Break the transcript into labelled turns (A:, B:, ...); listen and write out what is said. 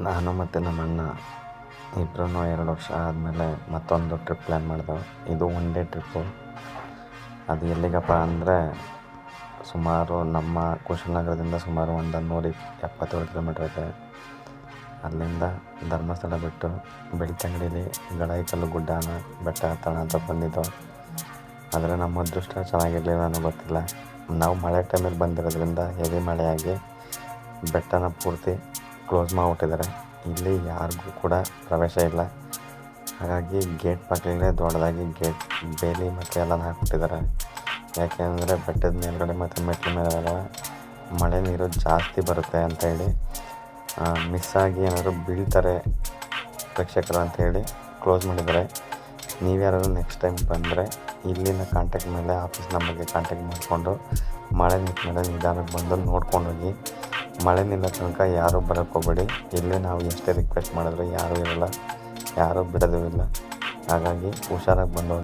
A: ನಾನು ಮತ್ತು ನಮ್ಮ ಅಣ್ಣ ಇಬ್ಬರೂ 2 ವರ್ಷ ಆದಮೇಲೆ ಮತ್ತೊಂದು ಟ್ರಿಪ್ ಪ್ಲ್ಯಾನ್ ಮಾಡಿದೆವು. ಇದು 1 ಡೇ ಟ್ರಿಪ್ಪು. ಅದು ಎಲ್ಲಿಗಪ್ಪ ಅಂದರೆ ಸುಮಾರು ನಮ್ಮ ಕುಶಾಲನಗರದಿಂದ ಸುಮಾರು ಒಂದು 177 ಕಿಲೋಮೀಟ್ರ್ ಇದೆ. ಅಲ್ಲಿಂದ ಧರ್ಮಸ್ಥಳ ಬಿಟ್ಟು ಬೆಳ್ತಂಗಡಿಲಿ ಗಡಾಯಿಕಲ್ಲು ಗುಡ್ಡನ ಬೆಟ್ಟ ಹತ್ತೋಣ ಅಂತ ಬಂದಿದ್ದೆವು. ಆದರೆ ನಮ್ಮ ಅದೃಷ್ಟ ಚೆನ್ನಾಗಿರಲಿಲ್ಲ, ನನಗೆ ಗೊತ್ತಿಲ್ಲ. ನಾವು ಮಳೆ ಟೈಮಲ್ಲಿ ಬಂದಿರೋದ್ರಿಂದ ಹೆವಿ ಮಳೆಯಾಗಿ ಬೆಟ್ಟನ ಪೂರ್ತಿ ಕ್ಲೋಸ್ ಮಾಡಿಬಿಟ್ಟಿದ್ದಾರೆ. ಇಲ್ಲಿ ಯಾರಿಗೂ ಕೂಡ ಪ್ರವೇಶ ಇಲ್ಲ. ಹಾಗಾಗಿ ಗೇಟ್ ಪಕ್ಕದಲ್ಲೇ ದೊಡ್ಡದಾಗಿ ಗೇಟ್ ಬೇಲಿ ಮತ್ತು ಎಲ್ಲನ ಹಾಕ್ಬಿಟ್ಟಿದ್ದಾರೆ. ಯಾಕೆಂದರೆ ಬೆಟ್ಟದ ಮೇಲ್ಗಡೆ ಮತ್ತು ಮೆಟ್ಲ ಮೇಲೆ ಮಳೆ ನೀರು ಜಾಸ್ತಿ ಬರುತ್ತೆ ಅಂತ ಹೇಳಿ, ಮಿಸ್ಸಾಗಿ ಏನಾದರೂ ಬೀಳ್ತಾರೆ ಪ್ರೇಕ್ಷಕರು ಅಂಥೇಳಿ ಕ್ಲೋಸ್ ಮಾಡಿದ್ದಾರೆ. ನೀವ್ಯಾರು ನೆಕ್ಸ್ಟ್ ಟೈಮ್ ಬಂದರೆ ಇಲ್ಲಿನ ಕಾಂಟ್ಯಾಕ್ಟ್ ಮೇಲೆ ಆಫೀಸ್ ನಂಬರ್ಗೆ ಕಾಂಟ್ಯಾಕ್ಟ್ ಮಾಡಿಕೊಂಡು ಮಳೆ ನಿಂತ ಮೇಲೆ ನಿಧಾನಕ್ಕೆ ಬಂದು ನೋಡ್ಕೊಂಡೋಗಿ. ಮಳೆ ನಿಲ್ಲೋ ತನಕ ಯಾರೂ ಬರೋಕ್ಕೆ ಹೋಗಬೇಡಿ. ಇಲ್ಲೇ ನಾವು ಎಷ್ಟೇ ರಿಕ್ವೆಸ್ಟ್ ಮಾಡಿದ್ರು ಯಾರೂ ಇರೋಲ್ಲ, ಯಾರೂ ಬಿಡೋದೂ ಇಲ್ಲ. ಹಾಗಾಗಿ ಹುಷಾರಾಗಿ ಬಂದು